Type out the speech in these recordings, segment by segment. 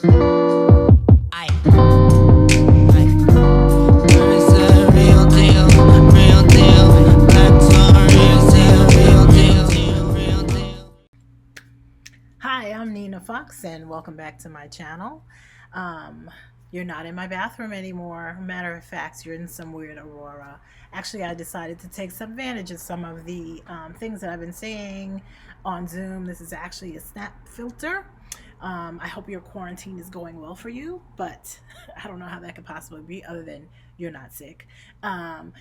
Hi, I'm Nina Fox, and welcome back to my channel. Um, you're not in my bathroom anymore. Matter of fact, you're in some weird aurora. Actually, I decided to take some advantage of some of the things that I've been saying on Zoom. This is actually a snap filter. I hope your quarantine is going well for you, but I don't know how that could possibly be other than you're not sick. Um,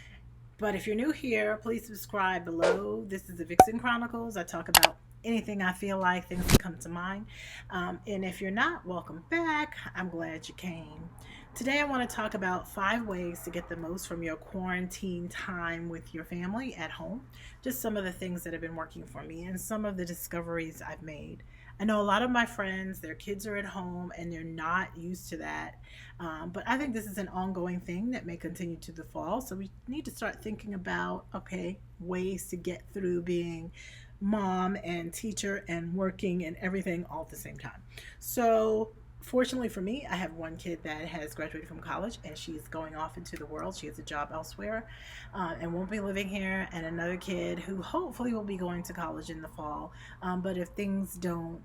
but if you're new here, please subscribe below. This is the Vixen Chronicles. I talk about anything I feel like, things that come to mind. And if you're not, welcome back. I'm glad you came. Today, I want to talk about 5 ways to get the most from your quarantine time with your family at home. Just some of the things that have been working for me and some of the discoveries I've made. I know a lot of my friends, their kids are at home and they're not used to that. But I think this is an ongoing thing that may continue to the fall. So we need to start thinking about, okay, ways to get through being mom and teacher and working and everything all at the same time. So fortunately for me, I have one kid that has graduated from college and she's going off into the world. She has a job elsewhere and won't be living here, and another kid who hopefully will be going to college in the fall. But if things don't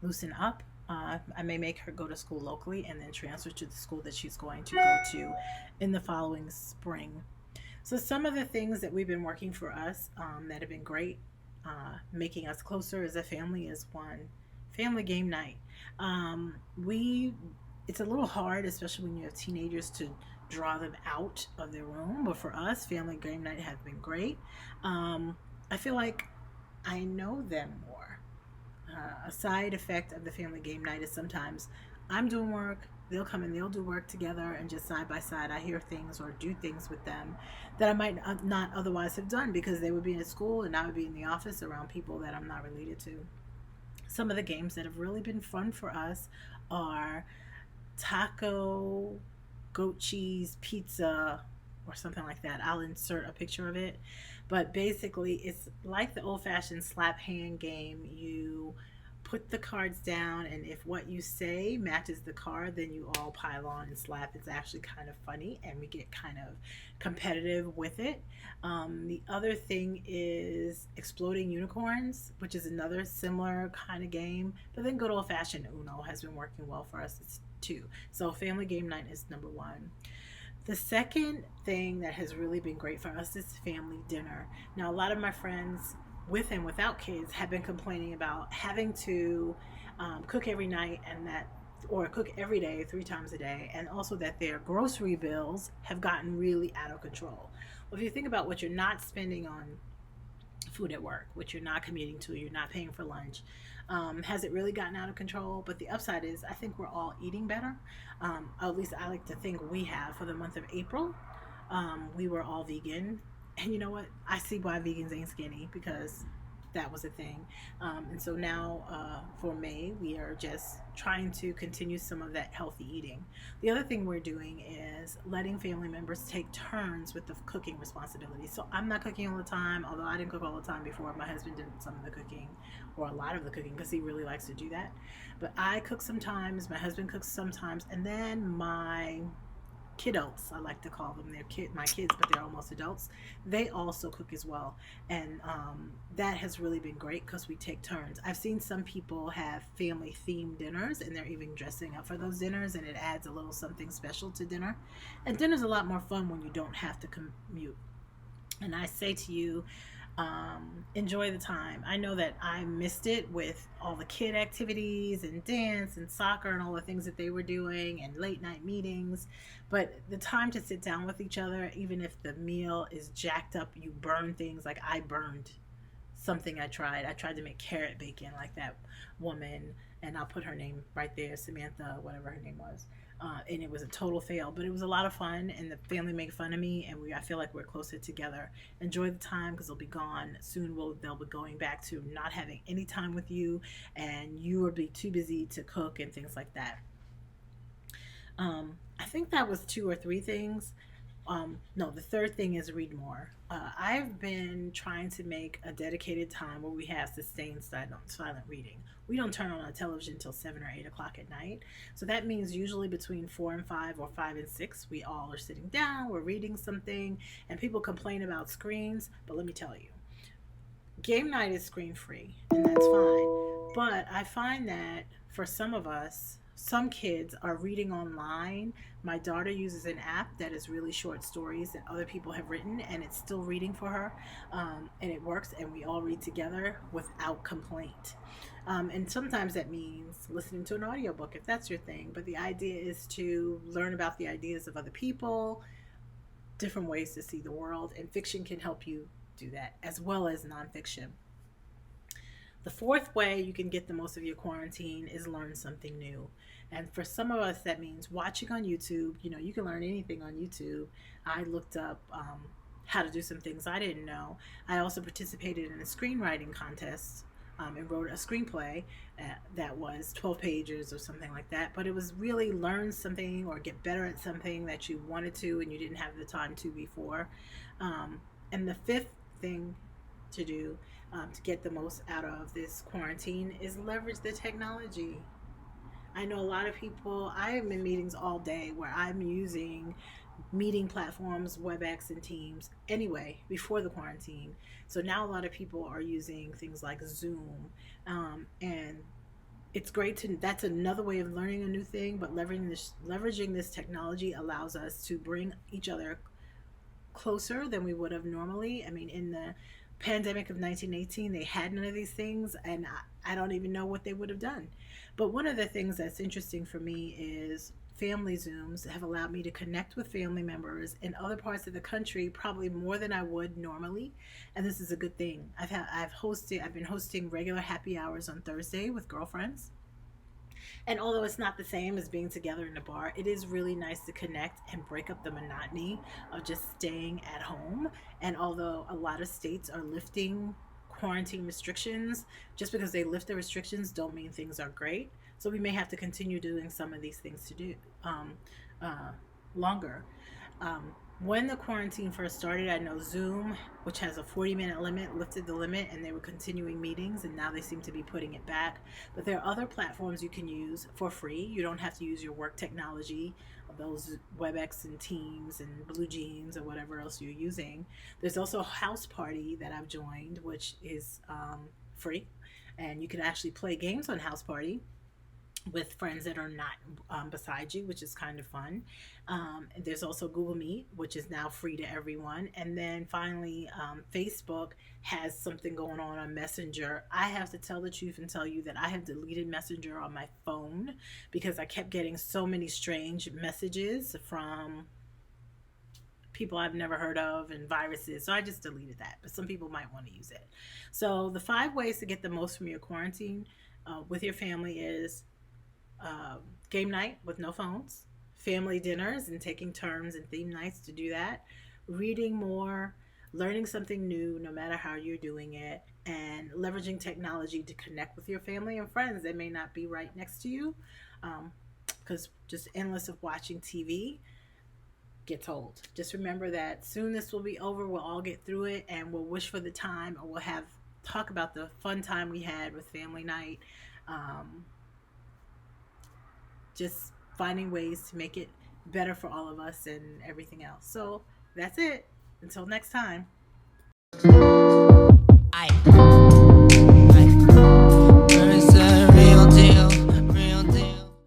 loosen up, I may make her go to school locally and then transfer to the school that she's going to go to in the following spring. So, some of the things that we've been working for us that have been great, making us closer as a family, is one, family game night. We It's a little hard, especially when you have teenagers, to draw them out of their room. But for us, family game night has been great. I feel like I know them more. A side effect of the family game night is sometimes I'm doing work, they'll come and they'll do work together, and just side by side, I hear things or do things with them that I might not otherwise have done because they would be in school and I would be in the office around people that I'm not related to. Some of the games that have really been fun for us are taco, goat cheese, pizza, or something like that. I'll insert a picture of it. But basically, it's like the old fashioned slap hand game. You put the cards down, and if what you say matches the card, then you all pile on and slap. It's actually kind of funny, and we get kind of competitive with it. The other thing is exploding unicorns, which is another similar kind of game. But then good old fashioned Uno has been working well for us. It's two. So family game night is number one. The second thing that has really been great for us is family dinner. Now, a lot of my friends with and without kids have been complaining about having to cook every night and that or cook every day 3 times a day, and also that their grocery bills have gotten really out of control. Well, if you think about what you're not spending on food at work, which you're not commuting to, you're not paying for lunch. Has it really gotten out of control? But the upside is, I think we're all eating better. At least I like to think we have for the month of April. We were all vegan. And you know what? I see why vegans ain't skinny because that was a thing. And so now for May, we are just trying to continue some of that healthy eating. The other thing we're doing is letting family members take turns with the cooking responsibility. So I'm not cooking all the time, although I didn't cook all the time before. My husband did some of the cooking or a lot of the cooking because he really likes to do that. But I cook sometimes, my husband cooks sometimes, and then my kidults, I like to call them. They're my kids, but they're almost adults. They also cook as well, and that has really been great because we take turns. I've seen some people have family themed dinners, and they're even dressing up for those dinners, and it adds a little something special to dinner. And dinner's a lot more fun when you don't have to commute. And I say to you, enjoy the time. I know that I missed it with all the kid activities and dance and soccer and all the things that they were doing and late night meetings. But the time to sit down with each other, even if the meal is jacked up, you burn things like I burned something I tried. I tried to make carrot bacon like that woman, and I'll put her name right there, Samantha, whatever her name was. And it was a total fail, but it was a lot of fun, and the family made fun of me, and I feel like we're closer together. Enjoy the time because they'll be gone soon. They'll be going back to not having any time with you, and you will be too busy to cook and things like that. I think that was 2 or 3 things. No, the third thing is read more. I've been trying to make a dedicated time where we have sustained silent reading. We don't turn on our television until 7 or 8 o'clock at night. So that means usually between 4 and 5 or 5 and 6, we all are sitting down, we're reading something, and people complain about screens. But let me tell you, game night is screen free, and that's fine. But I find that for some of us, some kids are reading online. My daughter uses an app that is really short stories that other people have written, and it's still reading for her, and it works, and we all read together without complaint. And sometimes that means listening to an audiobook if that's your thing. But the idea is to learn about the ideas of other people, different ways to see the world, and fiction can help you do that as well as nonfiction. The fourth way you can get the most of your quarantine is learn something new. And for some of us, that means watching on YouTube. You know, you can learn anything on YouTube. I looked up how to do some things I didn't know. I also participated in a screenwriting contest and wrote a screenplay that was 12 pages or something like that. But it was really learn something or get better at something that you wanted to and you didn't have the time to before. And the fifth thing to do to get the most out of this quarantine is leverage the technology. I know a lot of people, I am in meetings all day where I'm using meeting platforms, WebEx and Teams anyway, before the quarantine. So now a lot of people are using things like Zoom. And it's great to, that's another way of learning a new thing, but leveraging this technology allows us to bring each other closer than we would have normally. I mean, in the pandemic of 1918, they had none of these things, and I don't even know what they would have done. But one of the things that's interesting for me is family Zooms have allowed me to connect with family members in other parts of the country, probably more than I would normally, and this is a good thing. I've been hosting regular happy hours on Thursday with girlfriends, and although it's not the same as being together in a bar, it is really nice to connect and break up the monotony of just staying at home. And although a lot of states are lifting quarantine restrictions, just because they lift the restrictions don't mean things are great. So we may have to continue doing some of these things to do uh, longer. When the quarantine first started, I know Zoom, which has a 40-minute limit, lifted the limit and they were continuing meetings, and now they seem to be putting it back. But there are other platforms you can use for free. You don't have to use your work technology, those WebEx and Teams and Blue Jeans or whatever else you're using. There's also a House Party that I've joined, which is free. And you can actually play games on House Party with friends that are not beside you, which is kind of fun. There's also Google Meet, which is now free to everyone. And then finally, Facebook has something going on Messenger. I have to tell the truth and tell you that I have deleted Messenger on my phone because I kept getting so many strange messages from people I've never heard of and viruses. So I just deleted that. But some people might want to use it. So the 5 ways to get the most from your quarantine with your family is game night with no phones, family dinners and taking turns and theme nights to do that, reading more, learning something new no matter how you're doing it, and leveraging technology to connect with your family and friends that may not be right next to you. Because just endless of watching TV gets old. Just remember that soon this will be over. We'll all get through it, and we'll wish for the time, or we'll have talk about the fun time we had with family night. Um, just finding ways to make it better for all of us and everything else. So that's it. Until next time.